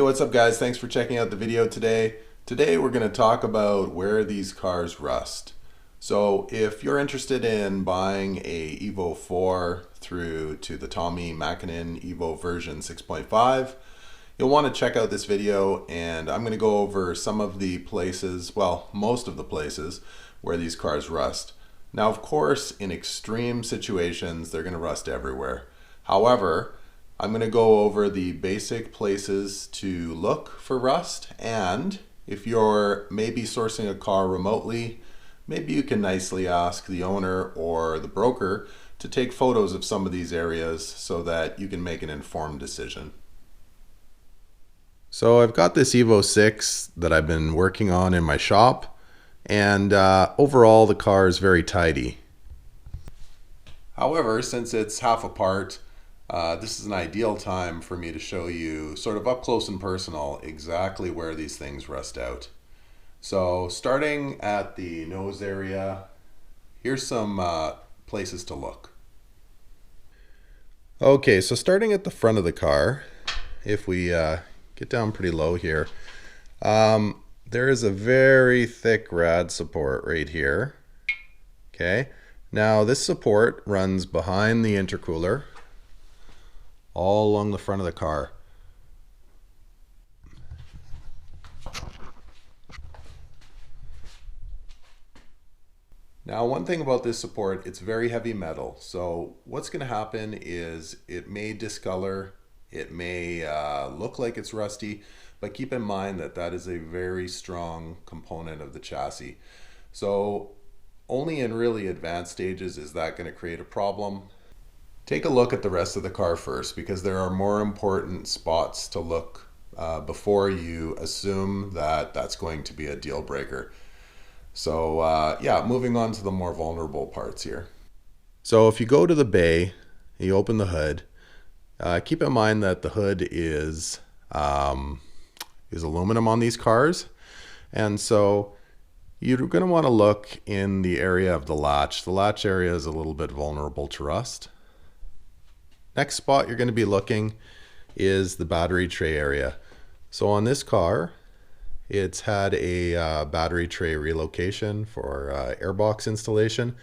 Hey, what's up guys? Thanks for checking out the video today. Today we're going to talk about where these cars rust. So if you're interested in buying a Evo 4 through to the Tommy Makinen Evo version 6.5, you'll want to check out this video, and I'm going to go over some of the places, well, most of the places where these cars rust. Now, of course, in extreme situations, they're going to rust everywhere. However, I'm going to go over the basic places to look for rust, and if you're maybe sourcing a car remotely, maybe you can nicely ask the owner or the broker to take photos of some of these areas so that you can make an informed decision. So I've got this Evo 6 that I've been working on in my shop, and overall the car is very tidy. However, since it's half apart, this is an ideal time for me to show you sort of up close and personal exactly where these things rust out. So starting at the nose area, here's some places to look. Okay, so starting at the front of the car, if we get down pretty low here, there is a very thick rad support right here. Okay, now this support runs behind the intercooler all along the front of the car. Now, one thing about this support, it's very heavy metal. So what's going to happen is it may discolor, it may look like it's rusty, but keep in mind that that is a very strong component of the chassis. So only in really advanced stages is that going to create a problem. Take a look at the rest of the car first, because there are more important spots to look before you assume that that's going to be a deal breaker. So yeah, moving on to the more vulnerable parts here. So if you go to the bay, you open the hood, keep in mind that the hood is aluminum on these cars, and so you're going to want to look in the area of the latch. The latch area is a little bit vulnerable to rust. Next spot you're going to be looking is the battery tray area. So on this car, it's had a battery tray relocation for airbox installation,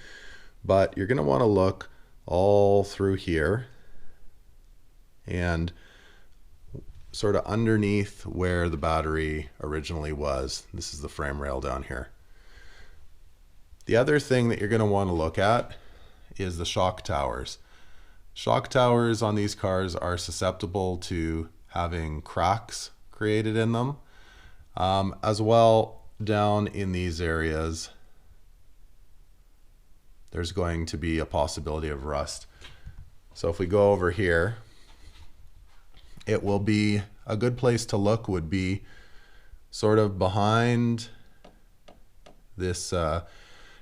but you're going to want to look all through here and sort of underneath where the battery originally was. This is the frame rail down here. The other thing that you're going to want to look at is the shock towers. Shock towers on these cars are susceptible to having cracks created in them. As well, down in these areas, there's going to be a possibility of rust. So if we go over here, it will be a good place to look would be sort of behind this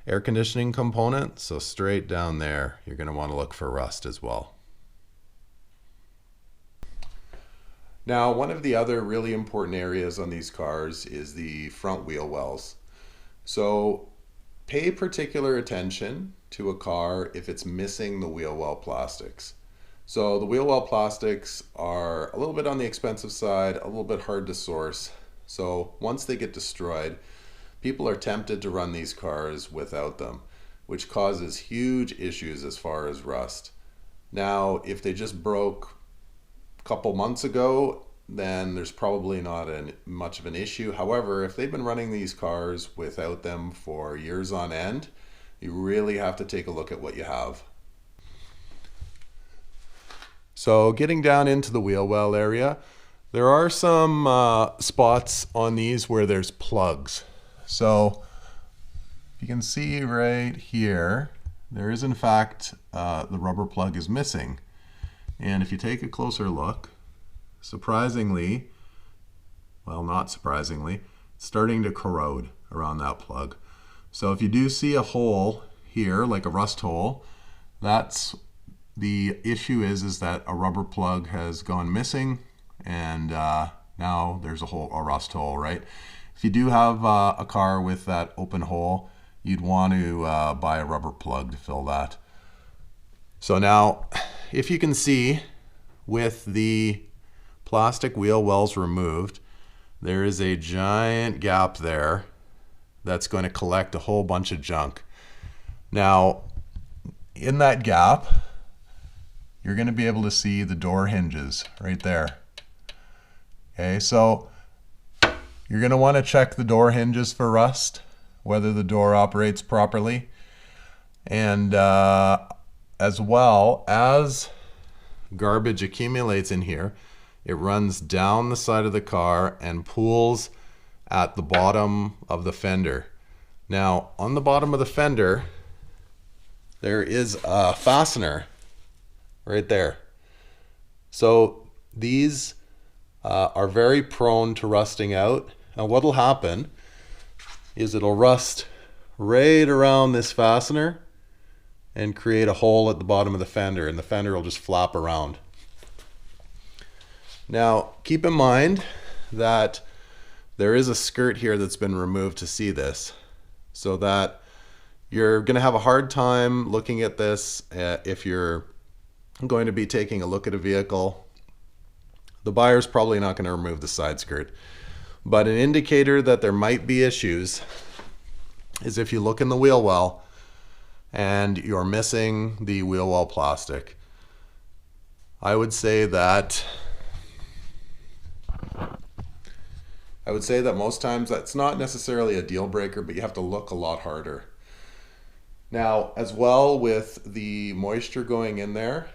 air conditioning component. So straight down there, you're going to want to look for rust as well. Now, one of the other really important areas on these cars is the front wheel wells. So pay particular attention to a car if it's missing the wheel well plastics. So the wheel well plastics are a little bit on the expensive side, a little bit hard to source. So once they get destroyed, people are tempted to run these cars without them, which causes huge issues as far as rust. Now, if they just broke couple months ago, then there's probably not much of an issue. However, if they've been running these cars without them for years on end, you really have to take a look at what you have. So getting down into the wheel well area, there are some spots on these where there's plugs. So you can see right here, there is in fact the rubber plug is missing. And if you take a closer look, surprisingly, well, not surprisingly, it's starting to corrode around that plug. So if you do see a hole here, like a rust hole, that's the issue is that a rubber plug has gone missing, and now there's a rust hole, right? If you do have a car with that open hole, you'd want to buy a rubber plug to fill that. So now, if you can see with the plastic wheel wells removed, there is a giant gap there that's going to collect a whole bunch of junk. Now, in that gap, you're going to be able to see the door hinges right there. Okay, so you're going to want to check the door hinges for rust, whether the door operates properly. And as well, as garbage accumulates in here, it runs down the side of the car and pools at the bottom of the fender. Now, on the bottom of the fender, there is a fastener right there. So these are very prone to rusting out. And what'll happen is it'll rust right around this fastener and create a hole at the bottom of the fender, and the fender will just flap around. Now, keep in mind that there is a skirt here that's been removed to see this, so that you're going to have a hard time looking at this if you're going to be taking a look at a vehicle. The buyer's probably not going to remove the side skirt, but an indicator that there might be issues is if you look in the wheel well and you're missing the wheel well plastic. I would say that most times that's not necessarily a deal breaker, but you have to look a lot harder. Now, as well, with the moisture going in there,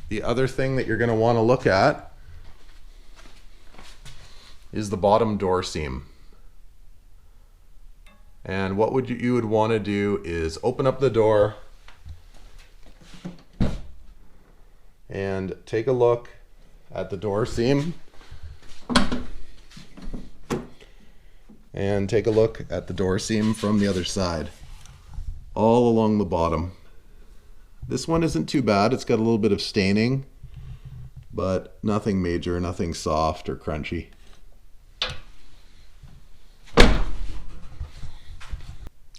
the other thing that you're going to want to look at is the bottom door seam. And what you would want to do is open up the door and take a look at the door seam, and take a look at the door seam from the other side, all along the bottom. This one isn't too bad. It's got a little bit of staining, but nothing major, nothing soft or crunchy.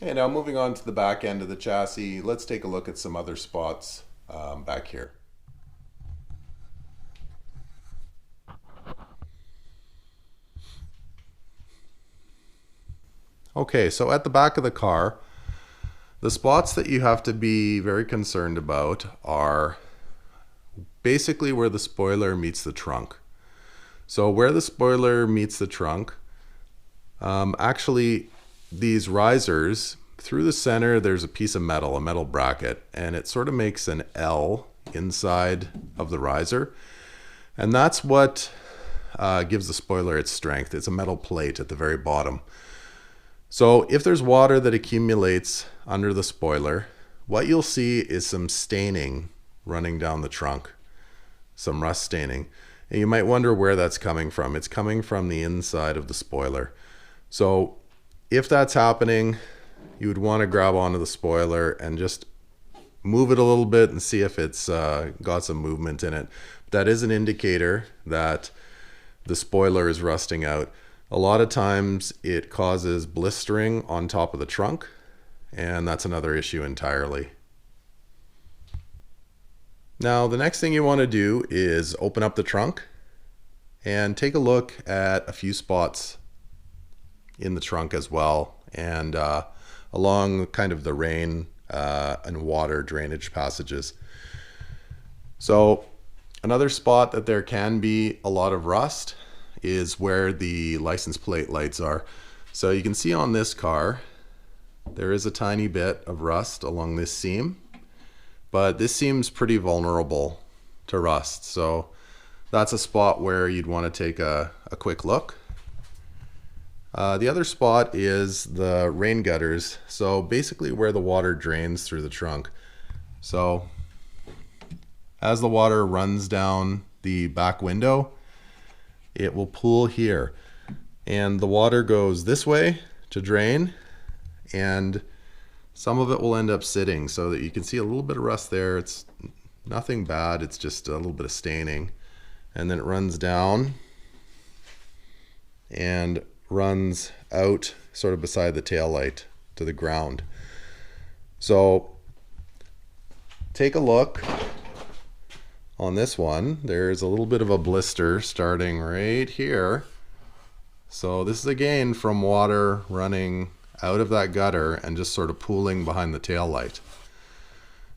Okay, now moving on to the back end of the chassis, let's take a look at some other spots back here. Okay, so at the back of the car, the spots that you have to be very concerned about are basically where the spoiler meets the trunk. So where the spoiler meets the trunk, actually these risers, through the center there's a piece of metal, a metal bracket, and it sort of makes an L inside of the riser. And that's what gives the spoiler its strength. It's a metal plate at the very bottom. So if there's water that accumulates under the spoiler, what you'll see is some staining running down the trunk, some rust staining. And you might wonder where that's coming from. It's coming from the inside of the spoiler. So if that's happening, you would want to grab onto the spoiler and just move it a little bit and see if it's got some movement in it. That is an indicator that the spoiler is rusting out. A lot of times it causes blistering on top of the trunk, and that's another issue entirely. Now, the next thing you want to do is open up the trunk and take a look at a few spots in the trunk as well, and along kind of the rain and water drainage passages. So another spot that there can be a lot of rust is where the license plate lights are. So you can see on this car there is a tiny bit of rust along this seam, but this seems pretty vulnerable to rust. So that's a spot where you'd want to take a quick look. The other spot is the rain gutters. So basically where the water drains through the trunk. So as the water runs down the back window, it will pool here, and the water goes this way to drain, and some of it will end up sitting, so that you can see a little bit of rust there. It's nothing bad, it's just a little bit of staining, and then it runs down and runs out sort of beside the tail light to the ground. So take a look On this one, there's a little bit of a blister starting right here. So this is again from water running out of that gutter and just sort of pooling behind the tail light.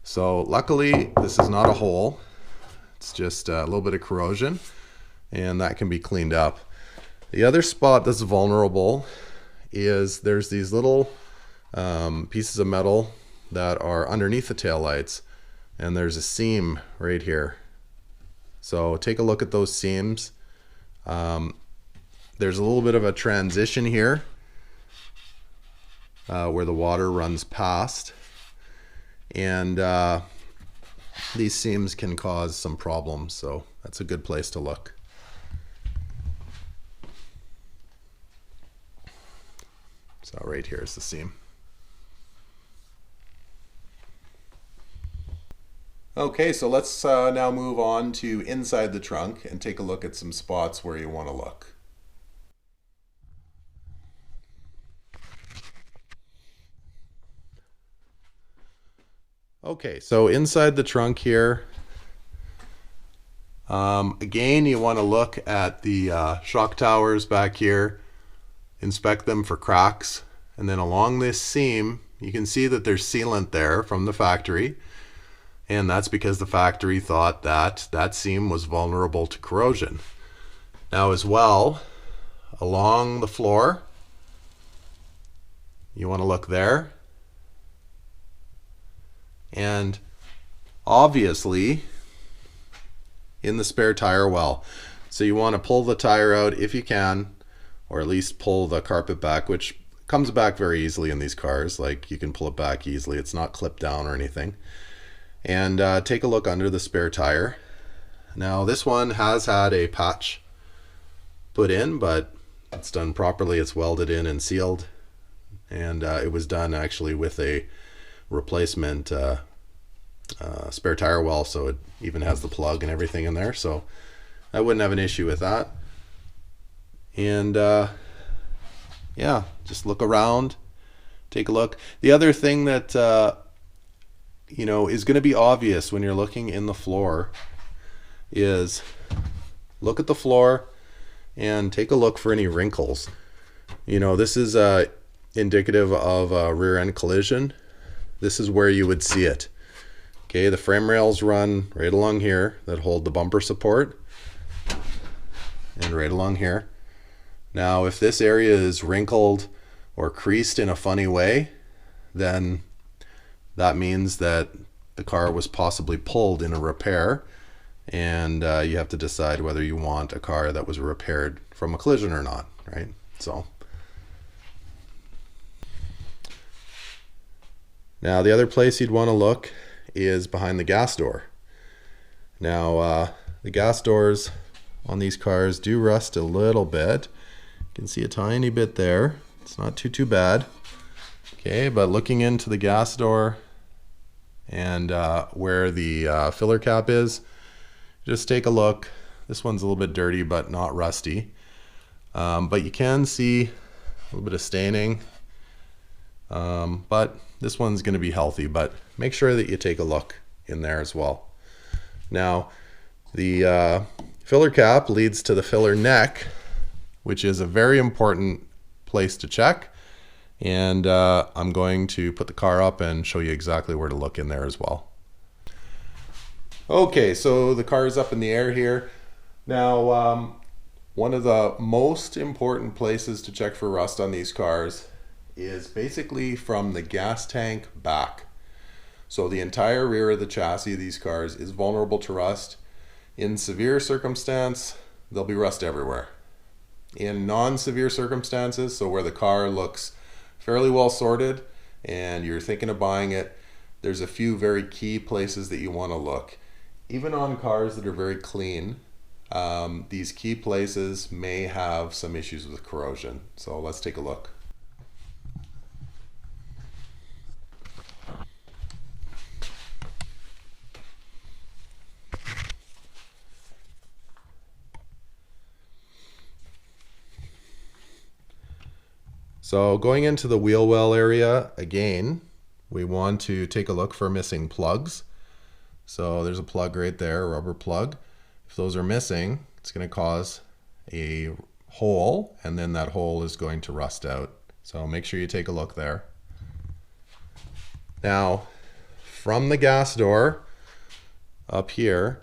So luckily this is not a hole, it's just a little bit of corrosion, and that can be cleaned up. The other spot that's vulnerable is there's these little pieces of metal that are underneath the tail lights, and there's a seam right here. So take a look at those seams. There's a little bit of a transition here where the water runs past, and these seams can cause some problems, so that's a good place to look. So right here is the seam. Okay, so let's now move on to inside the trunk and take a look at some spots where you want to look. Okay, so inside the trunk here, again, you want to look at the shock towers back here, inspect them for cracks, and then along this seam, you can see that there's sealant there from the factory, and that's because the factory thought that that seam was vulnerable to corrosion. Now as well, along the floor, you want to look there. And obviously in the spare tire well. So you want to pull the tire out if you can, or at least pull the carpet back, which comes back very easily in these cars. Like, you can pull it back easily, it's not clipped down or anything. And take a look under the spare tire. Now this one has had a patch put in, but it's done properly. It's welded in and sealed, and it was done actually with a replacement spare tire well, so it even has the plug and everything in there, so I wouldn't have an issue with that. And yeah, just look around, take a look. The other thing that you know, is going to be obvious when you're looking in the floor is look at the floor and take a look for any wrinkles. You know, this is indicative of a rear end collision. This is where you would see it. Okay, the frame rails run right along here that hold the bumper support, and right along here. Now if this area is wrinkled or creased in a funny way, then that means that the car was possibly pulled in a repair, and you have to decide whether you want a car that was repaired from a collision or not, right? So now the other place you'd want to look is behind the gas door. Now the gas doors on these cars do rust a little bit. You can see a tiny bit there. It's not too bad. Okay, but looking into the gas door and where the filler cap is, just take a look. This one's a little bit dirty but not rusty, but you can see a little bit of staining, but this one's going to be healthy. But make sure that you take a look in there as well. Now the filler cap leads to the filler neck, which is a very important place to check, and I'm going to put the car up and show you exactly where to look in there as well. Okay, so the car is up in the air here. Now one of the most important places to check for rust on these cars is basically from the gas tank back. So the entire rear of the chassis of these cars is vulnerable to rust. In severe circumstance, there'll be rust everywhere. In non-severe circumstances, so where the car looks fairly well sorted and you're thinking of buying it, there's a few very key places that you want to look. Even on cars that are very clean, these key places may have some issues with corrosion. So let's take a look. So going into the wheel well area, again, we want to take a look for missing plugs. So there's a plug right there, a rubber plug. If those are missing, it's going to cause a hole, and then that hole is going to rust out. So make sure you take a look there. Now, from the gas door up here,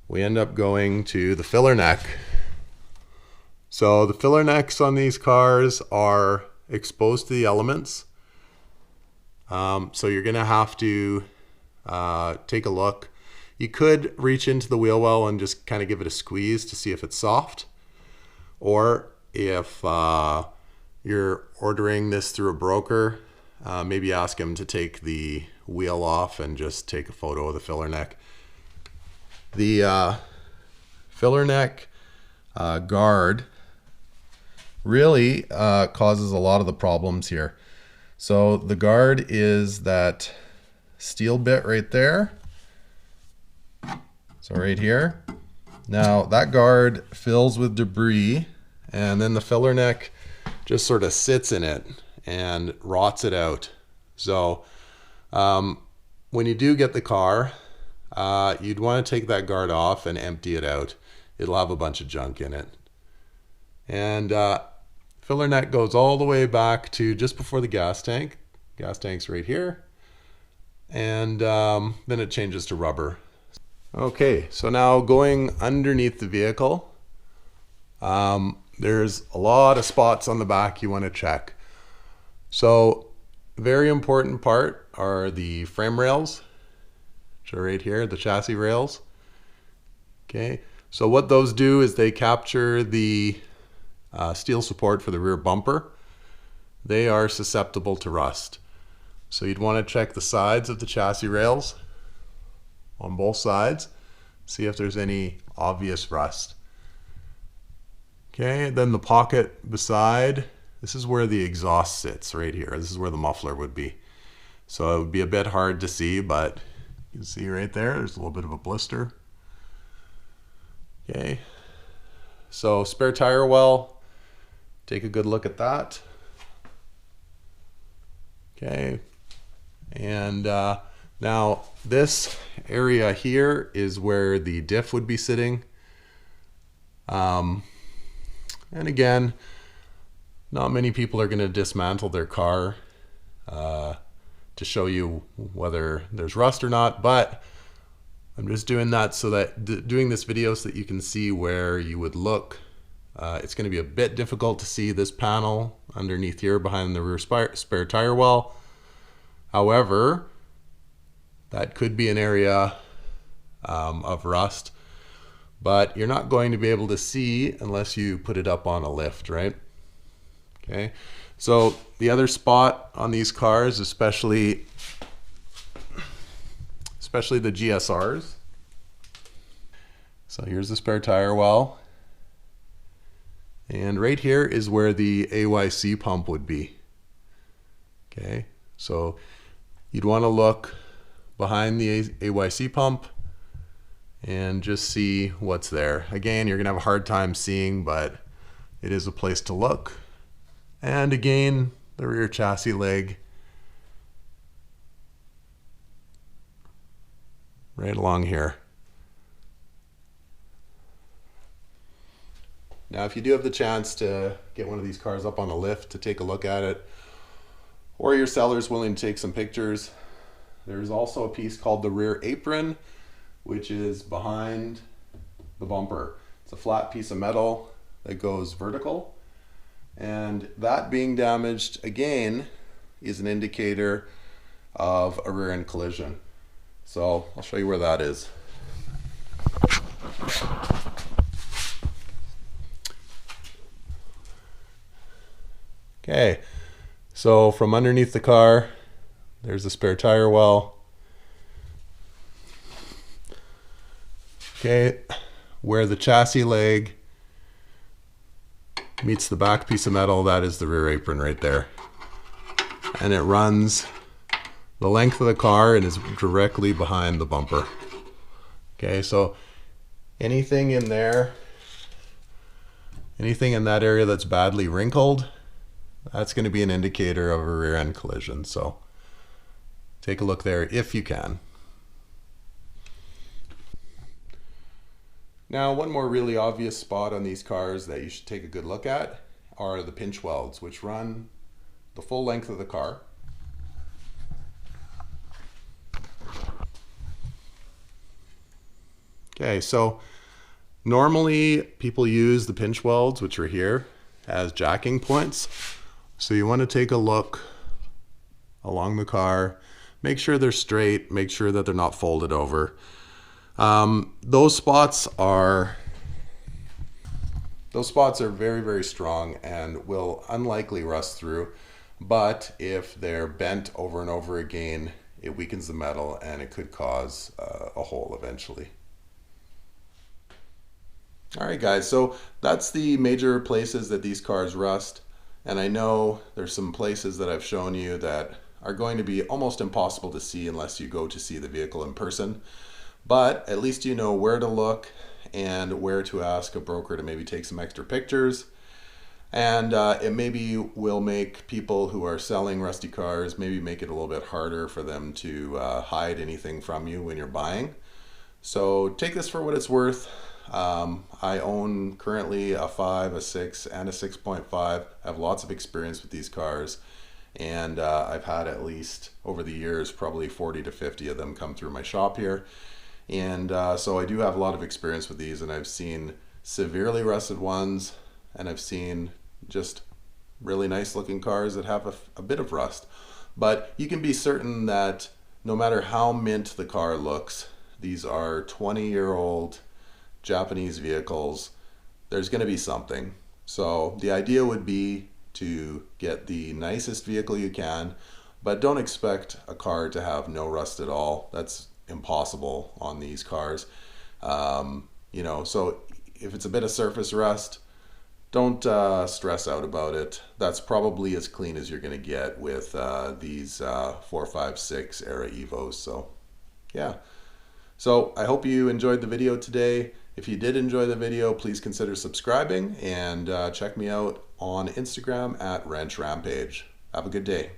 we end up going to the filler neck. So the filler necks on these cars are exposed to the elements. So you're going to have to take a look. You could reach into the wheel well and just kind of give it a squeeze to see if it's soft. Or if you're ordering this through a broker, maybe ask him to take the wheel off and just take a photo of the filler neck. The filler neck guard really causes a lot of the problems here. So the guard is that steel bit right there. So right here. Now that guard fills with debris, and then the filler neck just sort of sits in it and rots it out. So when you do get the car, you'd want to take that guard off and empty it out. It'll have a bunch of junk in it. And filler neck goes all the way back to just before the gas tank. Gas tank's right here. And then it changes to rubber. Okay, so now going underneath the vehicle, there's a lot of spots on the back you want to check. So very important part are the frame rails, which are right here, the chassis rails. Okay, so what those do is they capture the steel support for the rear bumper. They are susceptible to rust. So you'd want to check the sides of the chassis rails on both sides, see if there's any obvious rust. Okay, then the pocket beside, this is where the exhaust sits right here. This is where the muffler would be. So it would be a bit hard to see, but you can see right there, there's a little bit of a blister. Okay, so spare tire well, take a good look at that. Okay, and now this area here is where the diff would be sitting. And again, not many people are going to dismantle their car to show you whether there's rust or not, but I'm just doing that so that doing this video so that you can see where you would look. It's going to be a bit difficult to see this panel underneath here behind the rear spare tire well. However, that could be an area of rust, but you're not going to be able to see unless you put it up on a lift, right? Okay, so the other spot on these cars, especially the GSRs. So here's the spare tire well. And right here is where the AYC pump would be. Okay, so you'd want to look behind the AYC pump and just see what's there. Again, you're gonna have a hard time seeing, but it is a place to look. And again, the rear chassis leg right along here. Now, if you do have the chance to get one of these cars up on a lift to take a look at it, or your seller's willing to take some pictures, there's also a piece called the rear apron, which is behind the bumper. It's a flat piece of metal that goes vertical, and that being damaged again is an indicator of a rear end collision. So I'll show you where that is. Okay, so from underneath the car, there's the spare tire well. Okay, where the chassis leg meets the back piece of metal, that is the rear apron right there. And it runs the length of the car and is directly behind the bumper. Okay, so anything in there, anything in that area that's badly wrinkled, that's going to be an indicator of a rear end collision. So take a look there if you can. Now, one more really obvious spot on these cars that you should take a good look at are the pinch welds, which run the full length of the car. Okay, so normally people use the pinch welds, which are here, as jacking points. So you want to take a look along the car, make sure they're straight, make sure that they're not folded over. Those spots are very, very strong and will unlikely rust through, but if they're bent over and over again, it weakens the metal and it could cause a hole eventually. All right, guys, so that's the major places that these cars rust. And I know there's some places that I've shown you that are going to be almost impossible to see unless you go to see the vehicle in person. But at least you know where to look and where to ask a broker to maybe take some extra pictures. And it maybe will make people who are selling rusty cars, maybe make it a little bit harder for them to hide anything from you when you're buying. So take this for what it's worth. I own currently a 5, a 6, and a 6.5. I have lots of experience with these cars, and I've had at least over the years probably 40 to 50 of them come through my shop here. And so I do have a lot of experience with these, and I've seen severely rusted ones, and I've seen just really nice looking cars that have a bit of rust. But you can be certain that no matter how mint the car looks, these are 20-year-old Japanese vehicles, there's going to be something. So the idea would be to get the nicest vehicle you can, but don't expect a car to have no rust at all. That's impossible on these cars. You know, so if it's a bit of surface rust, don't stress out about it. That's probably as clean as you're going to get with these 4, 5, 6 era Evos. So yeah. So I hope you enjoyed the video today. If you did enjoy the video, please consider subscribing and check me out on Instagram at Wrench Rampage. Have a good day.